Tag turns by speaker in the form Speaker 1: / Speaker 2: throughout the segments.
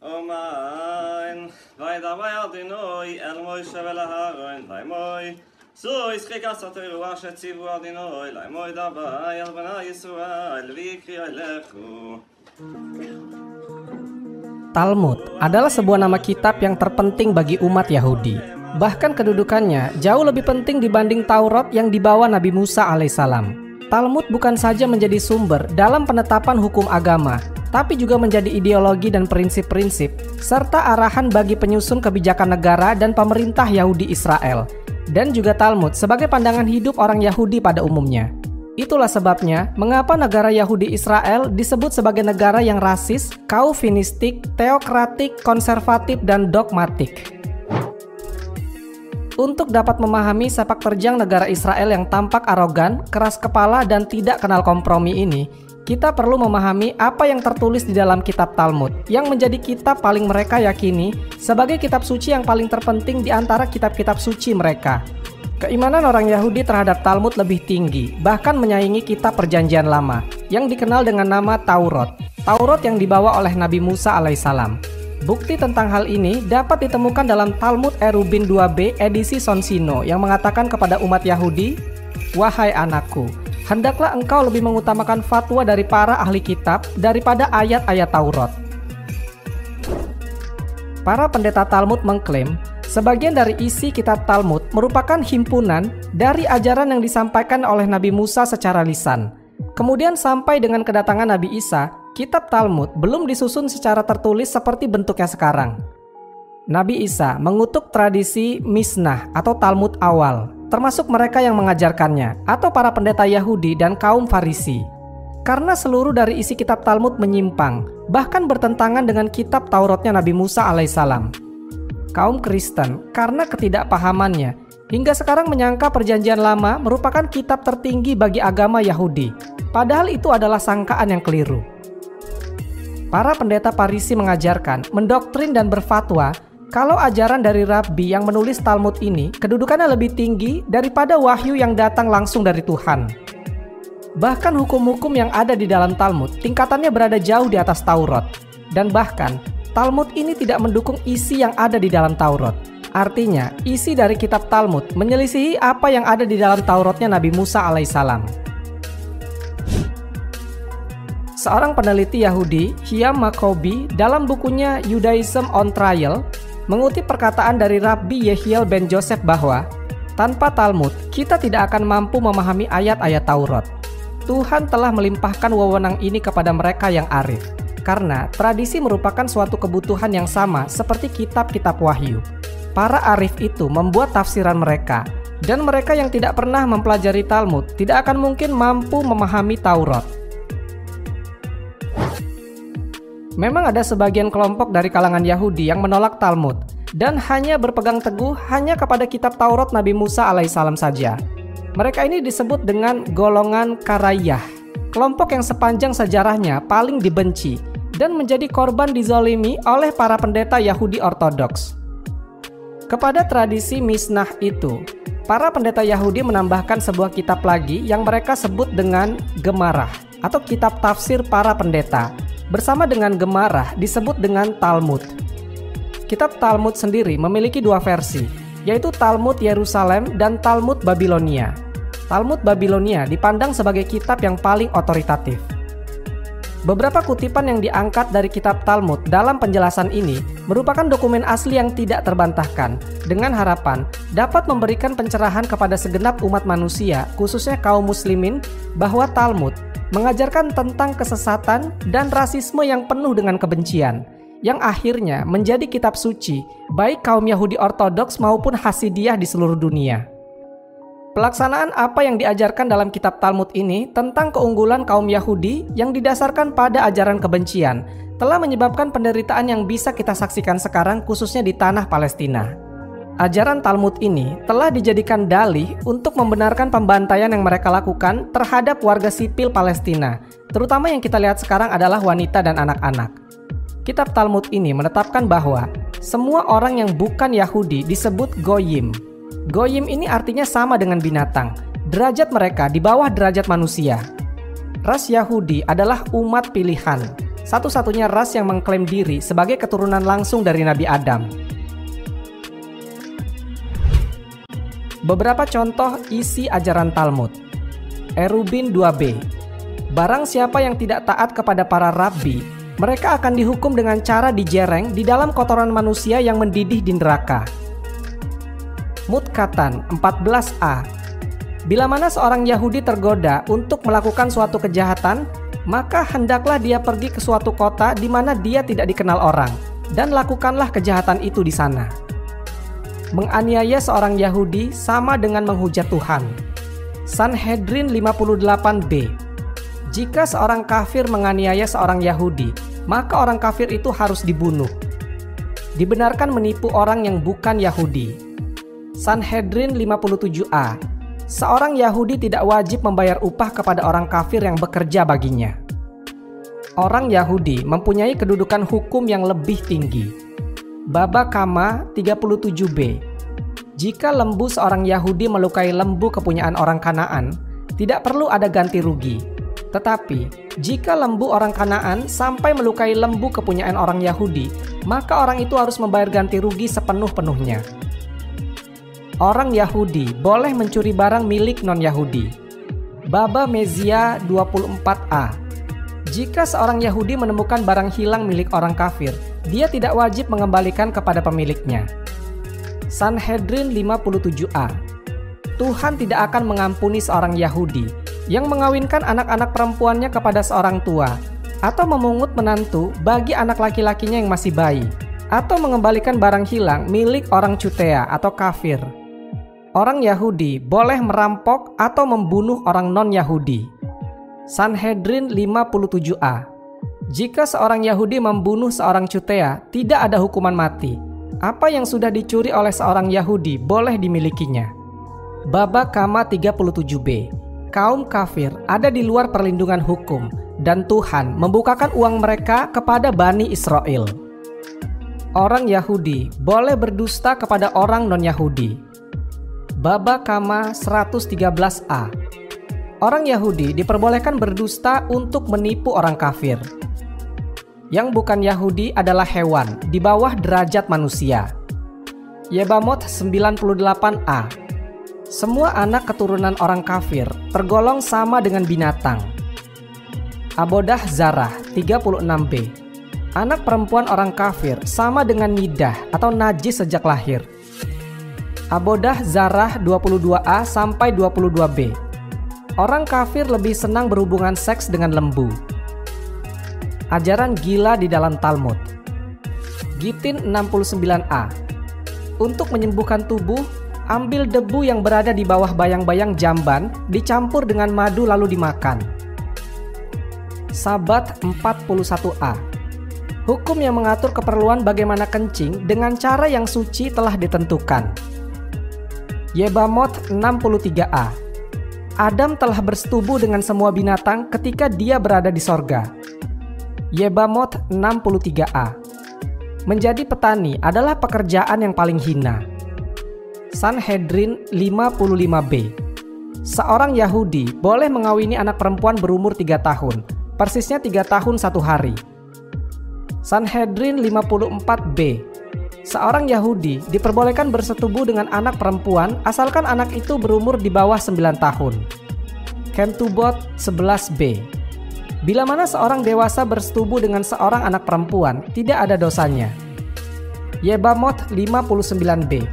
Speaker 1: Omain, וידבר אדינוי אל מוישה ולאהרון לאמוי, זו ישחק הסתר שציוו אדינוי לאמוי דבר אל בני ישראל ויקרא לכו.
Speaker 2: Talmud adalah sebuah nama kitab yang terpenting bagi umat Yahudi. Bahkan kedudukannya jauh lebih penting dibanding Taurat yang dibawa Nabi Musa alaihissalam. Talmud bukan saja menjadi sumber dalam penetapan hukum agama, tapi juga menjadi ideologi dan prinsip-prinsip, serta arahan bagi penyusun kebijakan negara dan pemerintah Yahudi Israel. Dan juga Talmud sebagai pandangan hidup orang Yahudi pada umumnya. Itulah sebabnya mengapa negara Yahudi Israel disebut sebagai negara yang rasis, kaufinistik, teokratik, konservatif, dan dogmatik. Untuk dapat memahami sepak terjang negara Israel yang tampak arogan, keras kepala, dan tidak kenal kompromi ini, kita perlu memahami apa yang tertulis di dalam kitab Talmud, yang menjadi kitab paling mereka yakini sebagai kitab suci yang paling terpenting di antara kitab-kitab suci mereka. Keimanan orang Yahudi terhadap Talmud lebih tinggi, bahkan menyaingi kitab Perjanjian Lama, yang dikenal dengan nama Taurat. Taurat yang dibawa oleh Nabi Musa alaihissalam. Bukti tentang hal ini dapat ditemukan dalam Talmud Erubin 2b edisi Sonsino yang mengatakan kepada umat Yahudi, "Wahai anakku, hendaklah engkau lebih mengutamakan fatwa dari para ahli kitab daripada ayat-ayat Taurat." Para pendeta Talmud mengklaim sebagian dari isi kitab Talmud merupakan himpunan dari ajaran yang disampaikan oleh Nabi Musa secara lisan. Kemudian sampai dengan kedatangan Nabi Isa, kitab Talmud belum disusun secara tertulis seperti bentuknya sekarang. Nabi Isa mengutuk tradisi Misnah atau Talmud awal, termasuk mereka yang mengajarkannya, atau para pendeta Yahudi dan kaum Farisi. Karena seluruh dari isi kitab Talmud menyimpang, bahkan bertentangan dengan kitab Tauratnya Nabi Musa alaihissalam. Kaum Kristen, karena ketidakpahamannya, hingga sekarang menyangka Perjanjian Lama merupakan kitab tertinggi bagi agama Yahudi, padahal itu adalah sangkaan yang keliru. Para pendeta Farisi mengajarkan, mendoktrin dan berfatwa kalau ajaran dari Rabbi yang menulis Talmud ini kedudukannya lebih tinggi daripada wahyu yang datang langsung dari Tuhan. Bahkan hukum-hukum yang ada di dalam Talmud tingkatannya berada jauh di atas Taurat. Dan bahkan Talmud ini tidak mendukung isi yang ada di dalam Taurat. Artinya, isi dari kitab Talmud menyelisihi apa yang ada di dalam Tauratnya Nabi Musa alaihissalam. Seorang peneliti Yahudi, Hiam Maccoby, dalam bukunya Judaism on Trial, mengutip perkataan dari Rabbi Yehiel ben Joseph bahwa, tanpa Talmud, kita tidak akan mampu memahami ayat-ayat Taurat. Tuhan telah melimpahkan wewenang ini kepada mereka yang arif, karena tradisi merupakan suatu kebutuhan yang sama seperti kitab-kitab wahyu. Para arif itu membuat tafsiran mereka, dan mereka yang tidak pernah mempelajari Talmud tidak akan mungkin mampu memahami Taurat. Memang ada sebagian kelompok dari kalangan Yahudi yang menolak Talmud dan hanya berpegang teguh hanya kepada kitab Taurat Nabi Musa alaihissalam saja. Mereka ini disebut dengan golongan Karaiyah, kelompok yang sepanjang sejarahnya paling dibenci dan menjadi korban dizolimi oleh para pendeta Yahudi Ortodoks. Kepada tradisi Misnah itu, para pendeta Yahudi menambahkan sebuah kitab lagi yang mereka sebut dengan Gemarah atau kitab tafsir para pendeta. Bersama dengan Gemarah disebut dengan Talmud. Kitab Talmud sendiri memiliki dua versi, yaitu Talmud Yerusalem dan Talmud Babilonia. Talmud Babilonia dipandang sebagai kitab yang paling otoritatif. Beberapa kutipan yang diangkat dari kitab Talmud dalam penjelasan ini merupakan dokumen asli yang tidak terbantahkan, dengan harapan dapat memberikan pencerahan kepada segenap umat manusia, khususnya kaum muslimin, bahwa Talmud mengajarkan tentang kesesatan dan rasisme yang penuh dengan kebencian, yang akhirnya menjadi kitab suci baik kaum Yahudi Ortodoks maupun Hasidiyah di seluruh dunia. Pelaksanaan apa yang diajarkan dalam kitab Talmud ini tentang keunggulan kaum Yahudi yang didasarkan pada ajaran kebencian telah menyebabkan penderitaan yang bisa kita saksikan sekarang khususnya di tanah Palestina. Ajaran Talmud ini telah dijadikan dalih untuk membenarkan pembantaian yang mereka lakukan terhadap warga sipil Palestina, terutama yang kita lihat sekarang adalah wanita dan anak-anak. Kitab Talmud ini menetapkan bahwa semua orang yang bukan Yahudi disebut Goyim. Goyim ini artinya sama dengan binatang, derajat mereka di bawah derajat manusia. Ras Yahudi adalah umat pilihan, satu-satunya ras yang mengklaim diri sebagai keturunan langsung dari Nabi Adam. Beberapa contoh isi ajaran Talmud. Erubin 2b. Barang siapa yang tidak taat kepada para rabbi, mereka akan dihukum dengan cara dijereng di dalam kotoran manusia yang mendidih di neraka. Mutkatan 14a. Bila mana seorang Yahudi tergoda untuk melakukan suatu kejahatan, maka hendaklah dia pergi ke suatu kota di mana dia tidak dikenal orang, dan lakukanlah kejahatan itu di sana. Menganiaya seorang Yahudi sama dengan menghujat Tuhan. Sanhedrin 58b. Jika seorang kafir menganiaya seorang Yahudi, maka orang kafir itu harus dibunuh. Dibenarkan menipu orang yang bukan Yahudi. Sanhedrin 57a. Seorang Yahudi tidak wajib membayar upah kepada orang kafir yang bekerja baginya. Orang Yahudi mempunyai kedudukan hukum yang lebih tinggi. Baba Kama 37b. Jika lembu seorang Yahudi melukai lembu kepunyaan orang Kanaan, tidak perlu ada ganti rugi. Tetapi, jika lembu orang Kanaan sampai melukai lembu kepunyaan orang Yahudi, maka orang itu harus membayar ganti rugi sepenuh-penuhnya. Orang Yahudi boleh mencuri barang milik non-Yahudi. Baba Mezia 24a. Jika seorang Yahudi menemukan barang hilang milik orang kafir, dia tidak wajib mengembalikan kepada pemiliknya. Sanhedrin 57a. Tuhan tidak akan mengampuni seorang Yahudi yang mengawinkan anak-anak perempuannya kepada seorang tua, atau memungut menantu bagi anak laki-lakinya yang masih bayi, atau mengembalikan barang hilang milik orang Cutea atau kafir. Orang Yahudi boleh merampok atau membunuh orang non-Yahudi. Sanhedrin 57a. Jika seorang Yahudi membunuh seorang Cutea, tidak ada hukuman mati. Apa yang sudah dicuri oleh seorang Yahudi boleh dimilikinya. Baba Kama 37b. Kaum kafir ada di luar perlindungan hukum, dan Tuhan membukakan uang mereka kepada Bani Israel. Orang Yahudi boleh berdusta kepada orang non-Yahudi. Baba Kama 113a. Orang Yahudi diperbolehkan berdusta untuk menipu orang kafir. Yang bukan Yahudi adalah hewan di bawah derajat manusia. Yebamot 98a. Semua anak keturunan orang kafir tergolong sama dengan binatang. Abodah Zarah 36b. Anak perempuan orang kafir sama dengan nidah atau najis sejak lahir. Abodah Zarah 22a sampai 22b. Orang kafir lebih senang berhubungan seks dengan lembu. Ajaran gila di dalam Talmud. Gitin 69a. Untuk menyembuhkan tubuh, ambil debu yang berada di bawah bayang-bayang jamban, dicampur dengan madu lalu dimakan. Sabat 41a. Hukum yang mengatur keperluan bagaimana kencing dengan cara yang suci telah ditentukan. Yebamot 63a. Adam telah bersetubuh dengan semua binatang ketika dia berada di sorga. Yebamot 63a. Menjadi petani adalah pekerjaan yang paling hina. Sanhedrin 55b. Seorang Yahudi boleh mengawini anak perempuan berumur 3 tahun, persisnya 3 tahun 1 hari. Sanhedrin 54b. Seorang Yahudi diperbolehkan bersetubuh dengan anak perempuan asalkan anak itu berumur di bawah 9 tahun. Kentubot 11b. Bila mana seorang dewasa bersetubuh dengan seorang anak perempuan, tidak ada dosanya. Yebamot 59b.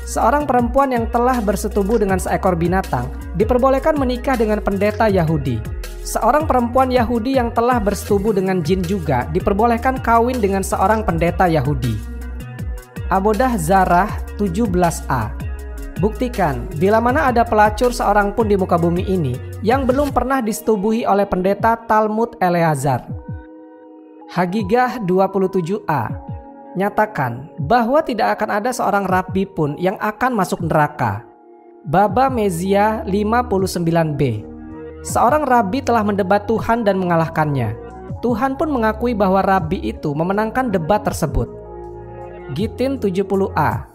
Speaker 2: Seorang perempuan yang telah bersetubuh dengan seekor binatang diperbolehkan menikah dengan pendeta Yahudi. Seorang perempuan Yahudi yang telah bersetubuh dengan jin juga diperbolehkan kawin dengan seorang pendeta Yahudi. Abodah Zarah 17a. Buktikan bila mana ada pelacur seorang pun di muka bumi ini yang belum pernah disetubuhi oleh pendeta Talmud Eleazar. Hagigah 27a. Nyatakan bahwa tidak akan ada seorang rabi pun yang akan masuk neraka. Baba Mezia 59b. Seorang rabi telah mendebat Tuhan dan mengalahkannya. Tuhan pun mengakui bahwa rabi itu memenangkan debat tersebut. Gitin 70a.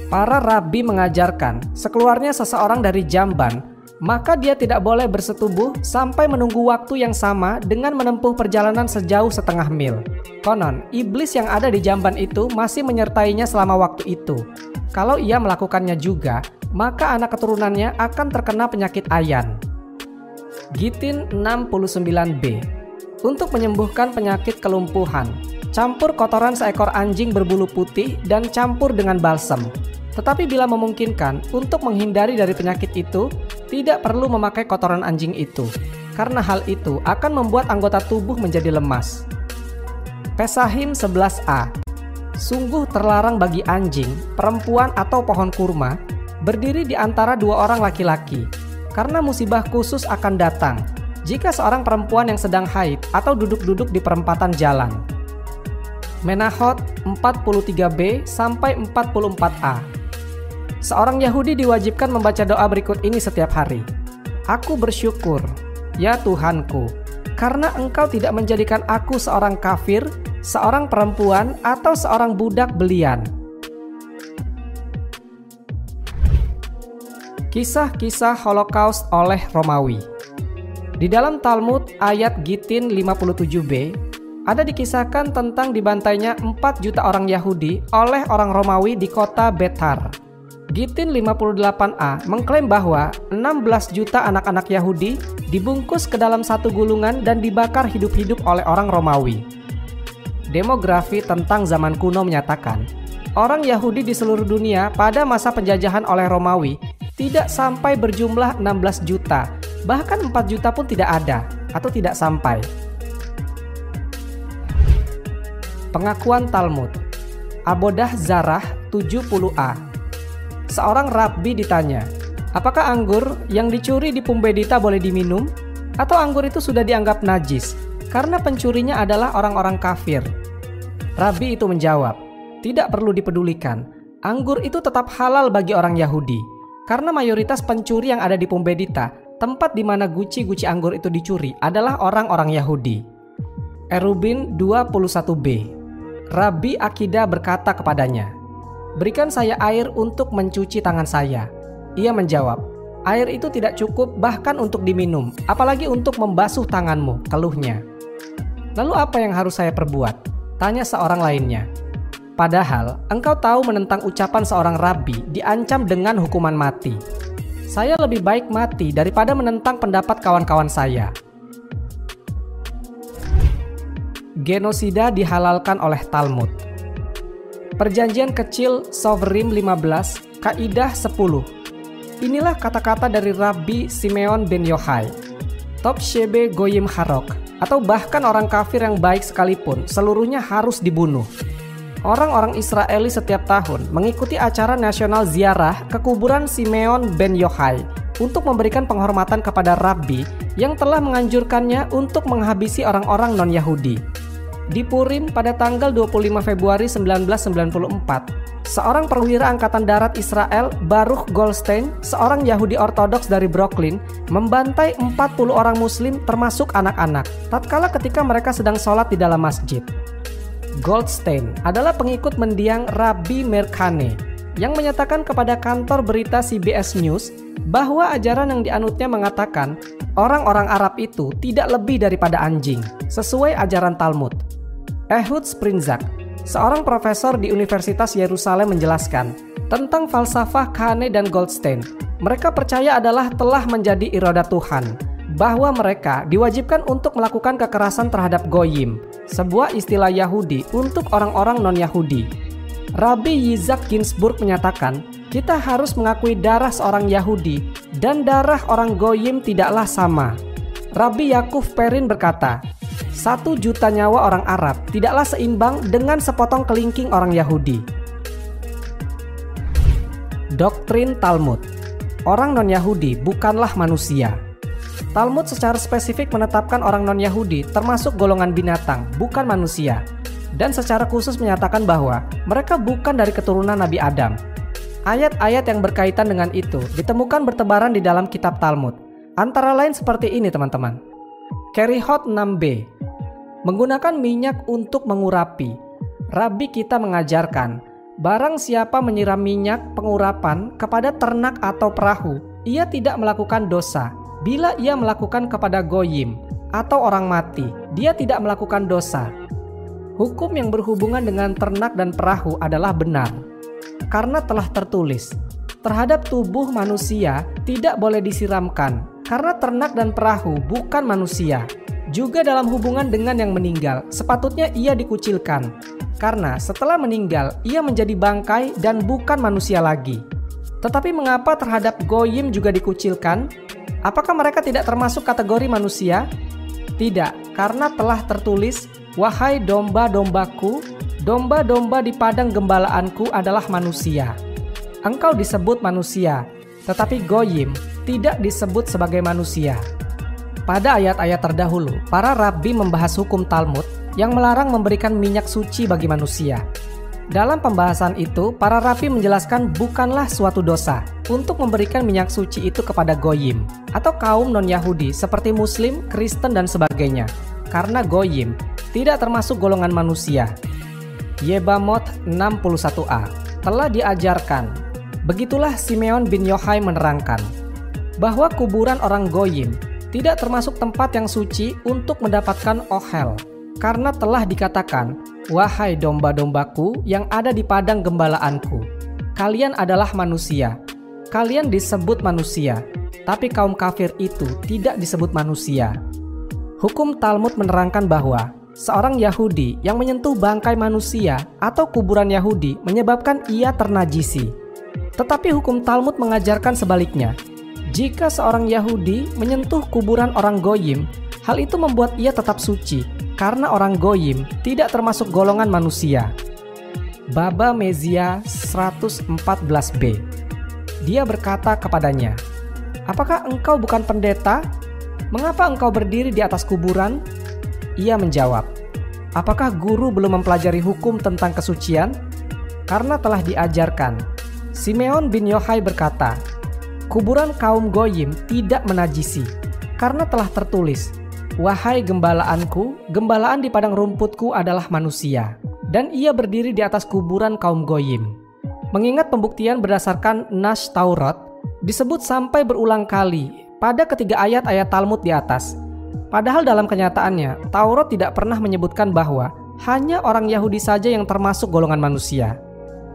Speaker 2: Para rabi mengajarkan, sekeluarnya seseorang dari jamban, maka dia tidak boleh bersetubuh sampai menunggu waktu yang sama dengan menempuh perjalanan sejauh setengah mil. Konon, iblis yang ada di jamban itu masih menyertainya selama waktu itu. Kalau ia melakukannya juga, maka anak keturunannya akan terkena penyakit ayan. Gitin 69b. Untuk menyembuhkan penyakit kelumpuhan, campur kotoran seekor anjing berbulu putih dan campur dengan balsam. Tetapi bila memungkinkan, untuk menghindari dari penyakit itu, tidak perlu memakai kotoran anjing itu, karena hal itu akan membuat anggota tubuh menjadi lemas. Pesahim 11a. Sungguh terlarang bagi anjing, perempuan atau pohon kurma berdiri di antara dua orang laki-laki, karena musibah khusus akan datang jika seorang perempuan yang sedang haid atau duduk-duduk di perempatan jalan. Menahot 43b sampai 44a. Seorang Yahudi diwajibkan membaca doa berikut ini setiap hari. Aku bersyukur, ya Tuhanku, karena Engkau tidak menjadikan aku seorang kafir, seorang perempuan, atau seorang budak belian. Kisah-kisah Holocaust oleh Romawi. Di dalam Talmud ayat Gitin 57b, ada dikisahkan tentang dibantainya 4 juta orang Yahudi oleh orang Romawi di kota Bethar. Gitin 58a mengklaim bahwa 16 juta anak-anak Yahudi dibungkus ke dalam satu gulungan dan dibakar hidup-hidup oleh orang Romawi. Demografi tentang zaman kuno menyatakan, orang Yahudi di seluruh dunia pada masa penjajahan oleh Romawi tidak sampai berjumlah 16 juta, bahkan 4 juta pun tidak ada atau tidak sampai. Pengakuan Talmud. Abodah Zarah 70a. Seorang rabbi ditanya, apakah anggur yang dicuri di Pumbedita boleh diminum? Atau anggur itu sudah dianggap najis karena pencurinya adalah orang-orang kafir? Rabbi itu menjawab, tidak perlu dipedulikan. Anggur itu tetap halal bagi orang Yahudi, karena mayoritas pencuri yang ada di Pumbedita, tempat di mana guci-guci anggur itu dicuri, adalah orang-orang Yahudi. Erubin 21b. Rabbi Akidah berkata kepadanya, berikan saya air untuk mencuci tangan saya. Ia menjawab, air itu tidak cukup bahkan untuk diminum, apalagi untuk membasuh tanganmu, keluhnya. Lalu apa yang harus saya perbuat? Tanya seorang lainnya. Padahal engkau tahu menentang ucapan seorang rabbi diancam dengan hukuman mati. Saya lebih baik mati daripada menentang pendapat kawan-kawan saya. Genosida dihalalkan oleh Talmud. Perjanjian kecil Sovrim 15, Kaidah 10. Inilah kata-kata dari Rabbi Simeon ben Yohai. Top Shebe Goyim Harok, atau bahkan orang kafir yang baik sekalipun, seluruhnya harus dibunuh. Orang-orang Israeli setiap tahun mengikuti acara nasional ziarah ke kuburan Simeon ben Yohai untuk memberikan penghormatan kepada Rabbi yang telah menganjurkannya untuk menghabisi orang-orang non-Yahudi. Di Purim pada tanggal 25 Februari 1994, seorang perwira Angkatan Darat Israel, Baruch Goldstein, seorang Yahudi Ortodoks dari Brooklyn, membantai 40 orang Muslim termasuk anak-anak, tatkala ketika mereka sedang sholat di dalam masjid. Goldstein adalah pengikut mendiang Rabbi Meir Kahane, yang menyatakan kepada kantor berita CBS News bahwa ajaran yang dianutnya mengatakan orang-orang Arab itu tidak lebih daripada anjing, sesuai ajaran Talmud. Ehud Sprinzak, seorang profesor di Universitas Yerusalem, menjelaskan tentang falsafah Kahane dan Goldstein. Mereka percaya adalah telah menjadi iroda Tuhan, bahwa mereka diwajibkan untuk melakukan kekerasan terhadap Goyim, sebuah istilah Yahudi untuk orang-orang non-Yahudi. Rabbi Yitzhak Ginsburg menyatakan, kita harus mengakui darah seorang Yahudi dan darah orang Goyim tidaklah sama. Rabbi Yakuf Perin berkata, 1 juta nyawa orang Arab tidaklah seimbang dengan sepotong kelingking orang Yahudi. Doktrin Talmud. Orang non-Yahudi bukanlah manusia. Talmud secara spesifik menetapkan orang non-Yahudi termasuk golongan binatang, bukan manusia. Dan secara khusus menyatakan bahwa mereka bukan dari keturunan Nabi Adam. Ayat-ayat yang berkaitan dengan itu ditemukan bertebaran di dalam kitab Talmud. Antara lain seperti ini, teman-teman. Kerihot 6b. Menggunakan minyak untuk mengurapi. Rabbi kita mengajarkan, barang siapa menyiram minyak pengurapan kepada ternak atau perahu, ia tidak melakukan dosa. Bila ia melakukan kepada goyim atau orang mati, dia tidak melakukan dosa. Hukum yang berhubungan dengan ternak dan perahu adalah benar, karena telah tertulis, terhadap tubuh manusia tidak boleh disiramkan, karena ternak dan perahu bukan manusia. Juga dalam hubungan dengan yang meninggal, sepatutnya ia dikucilkan, karena setelah meninggal, ia menjadi bangkai dan bukan manusia lagi. Tetapi mengapa terhadap goyim juga dikucilkan? Apakah mereka tidak termasuk kategori manusia? Tidak, karena telah tertulis, wahai domba-dombaku, domba-domba di padang gembalaanku adalah manusia. Engkau disebut manusia, tetapi goyim tidak disebut sebagai manusia. Pada ayat-ayat terdahulu, para rabi membahas hukum Talmud yang melarang memberikan minyak suci bagi manusia. Dalam pembahasan itu, para rabi menjelaskan bukanlah suatu dosa untuk memberikan minyak suci itu kepada goyim atau kaum non-Yahudi seperti Muslim, Kristen, dan sebagainya, karena goyim tidak termasuk golongan manusia. Yebamot 61a telah diajarkan. Begitulah Simeon bin Yohai menerangkan bahwa kuburan orang goyim tidak termasuk tempat yang suci untuk mendapatkan ohel, karena telah dikatakan, wahai domba-dombaku yang ada di padang gembalaanku, kalian adalah manusia. Kalian disebut manusia, tapi kaum kafir itu tidak disebut manusia. Hukum Talmud menerangkan bahwa seorang Yahudi yang menyentuh bangkai manusia atau kuburan Yahudi menyebabkan ia ternajisi. Tetapi hukum Talmud mengajarkan sebaliknya. Jika seorang Yahudi menyentuh kuburan orang goyim, hal itu membuat ia tetap suci, karena orang goyim tidak termasuk golongan manusia. Baba Mezia 114b. Dia berkata kepadanya, apakah engkau bukan pendeta? Mengapa engkau berdiri di atas kuburan? Ia menjawab, apakah guru belum mempelajari hukum tentang kesucian? Karena telah diajarkan. Simeon bin Yohai berkata, kuburan kaum goyim tidak menajisi, karena telah tertulis, wahai gembalaanku, gembalaan di padang rumputku adalah manusia. Dan ia berdiri di atas kuburan kaum goyim. Mengingat pembuktian berdasarkan Nas Taurat, disebut sampai berulang kali pada ketiga ayat-ayat Talmud di atas. Padahal dalam kenyataannya, Taurat tidak pernah menyebutkan bahwa hanya orang Yahudi saja yang termasuk golongan manusia.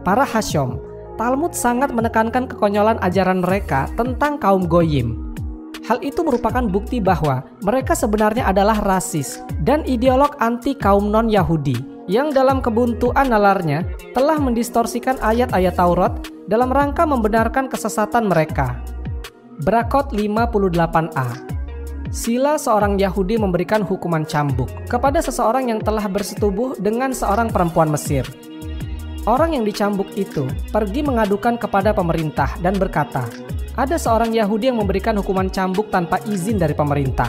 Speaker 2: Para Hasyom, Talmud sangat menekankan kekonyolan ajaran mereka tentang kaum goyim. Hal itu merupakan bukti bahwa mereka sebenarnya adalah rasis dan ideolog anti kaum non-Yahudi yang dalam kebuntuan nalarnya telah mendistorsikan ayat-ayat Taurat dalam rangka membenarkan kesesatan mereka. Brakot 58a. Sila seorang Yahudi memberikan hukuman cambuk kepada seseorang yang telah bersetubuh dengan seorang perempuan Mesir. Orang yang dicambuk itu pergi mengadukan kepada pemerintah dan berkata, ada seorang Yahudi yang memberikan hukuman cambuk tanpa izin dari pemerintah.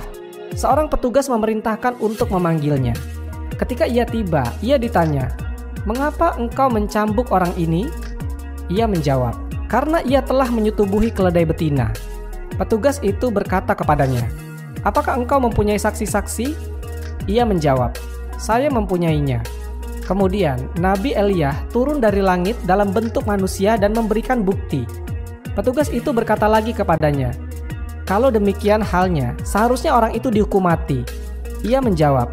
Speaker 2: Seorang petugas memerintahkan untuk memanggilnya. Ketika ia tiba, ia ditanya, mengapa engkau mencambuk orang ini? Ia menjawab, karena ia telah menyetubuhi keledai betina. Petugas itu berkata kepadanya, apakah engkau mempunyai saksi-saksi? Ia menjawab, saya mempunyainya. Kemudian Nabi Elia turun dari langit dalam bentuk manusia dan memberikan bukti. Petugas itu berkata lagi kepadanya, kalau demikian halnya, seharusnya orang itu dihukum mati. Ia menjawab,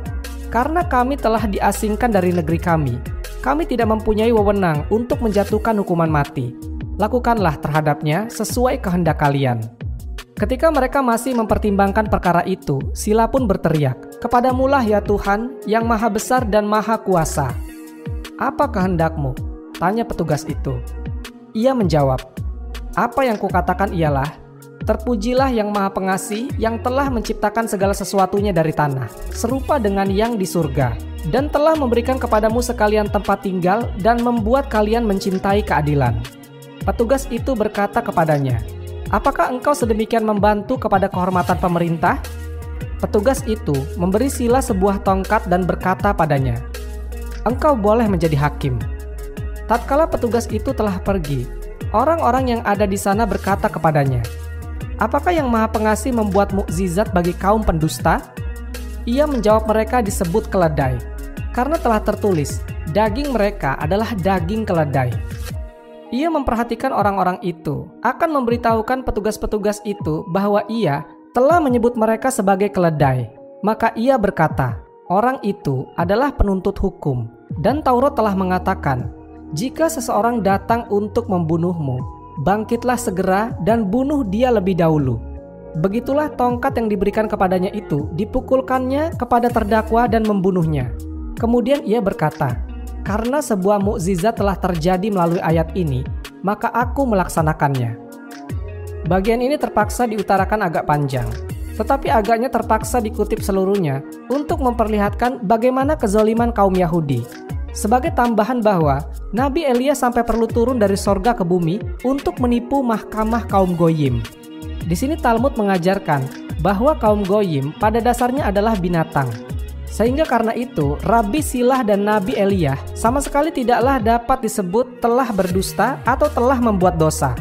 Speaker 2: karena kami telah diasingkan dari negeri kami tidak mempunyai wewenang untuk menjatuhkan hukuman mati. Lakukanlah terhadapnya sesuai kehendak kalian. Ketika mereka masih mempertimbangkan perkara itu, Sila pun berteriak, kepadamulah ya Tuhan yang maha besar dan maha kuasa. Apa kehendakmu? Tanya petugas itu. Ia menjawab, apa yang kukatakan ialah, terpujilah yang maha pengasih yang telah menciptakan segala sesuatunya dari tanah, serupa dengan yang di surga, dan telah memberikan kepadamu sekalian tempat tinggal dan membuat kalian mencintai keadilan. Petugas itu berkata kepadanya, apakah engkau sedemikian membantu kepada kehormatan pemerintah? Petugas itu memberi Sila sebuah tongkat dan berkata padanya, engkau boleh menjadi hakim. Tatkala petugas itu telah pergi, orang-orang yang ada di sana berkata kepadanya, apakah yang maha pengasih membuat mukjizat bagi kaum pendusta? Ia menjawab mereka disebut keledai, karena telah tertulis, daging mereka adalah daging keledai. Ia memperhatikan orang-orang itu, akan memberitahukan petugas-petugas itu bahwa ia telah menyebut mereka sebagai keledai. Maka ia berkata, orang itu adalah penuntut hukum, dan Taurat telah mengatakan, jika seseorang datang untuk membunuhmu, bangkitlah segera dan bunuh dia lebih dahulu. Begitulah tongkat yang diberikan kepadanya itu dipukulkannya kepada terdakwa dan membunuhnya. Kemudian ia berkata, karena sebuah mukjizat telah terjadi melalui ayat ini, maka aku melaksanakannya. Bagian ini terpaksa diutarakan agak panjang, tetapi agaknya terpaksa dikutip seluruhnya untuk memperlihatkan bagaimana kezaliman kaum Yahudi. Sebagai tambahan bahwa Nabi Elia sampai perlu turun dari sorga ke bumi untuk menipu mahkamah kaum Goyim. Di sini Talmud mengajarkan bahwa kaum Goyim pada dasarnya adalah binatang. Sehingga karena itu, Rabi Silah dan Nabi Elia sama sekali tidaklah dapat disebut telah berdusta atau telah membuat dosa.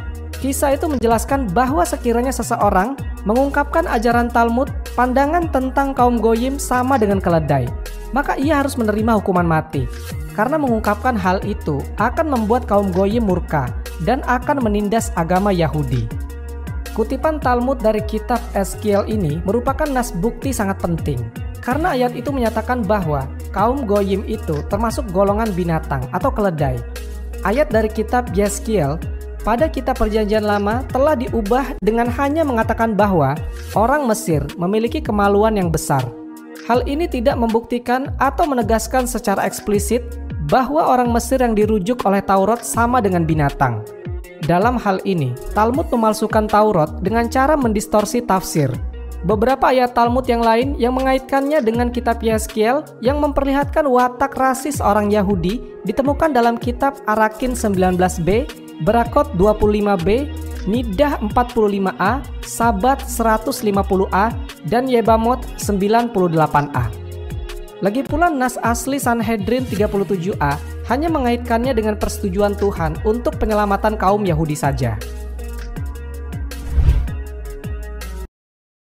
Speaker 2: Kisah itu menjelaskan bahwa sekiranya seseorang mengungkapkan ajaran Talmud, pandangan tentang kaum Goyim sama dengan keledai, maka ia harus menerima hukuman mati. Karena mengungkapkan hal itu akan membuat kaum Goyim murka dan akan menindas agama Yahudi. Kutipan Talmud dari kitab Eskiel ini merupakan nas bukti sangat penting. Karena ayat itu menyatakan bahwa kaum Goyim itu termasuk golongan binatang atau keledai. Ayat dari kitab Yeskiel pada kitab Perjanjian Lama telah diubah dengan hanya mengatakan bahwa orang Mesir memiliki kemaluan yang besar. Hal ini tidak membuktikan atau menegaskan secara eksplisit bahwa orang Mesir yang dirujuk oleh Taurat sama dengan binatang. Dalam hal ini, Talmud memalsukan Taurat dengan cara mendistorsi tafsir. Beberapa ayat Talmud yang lain yang mengaitkannya dengan kitab Yeskiel yang memperlihatkan watak rasis orang Yahudi ditemukan dalam kitab Arakin 19b, Berakot 25b, Nidah 45a, Sabat 150a, dan Yebamot 98a. Lagi pula nas asli Sanhedrin 37a hanya mengaitkannya dengan persetujuan Tuhan untuk penyelamatan kaum Yahudi saja.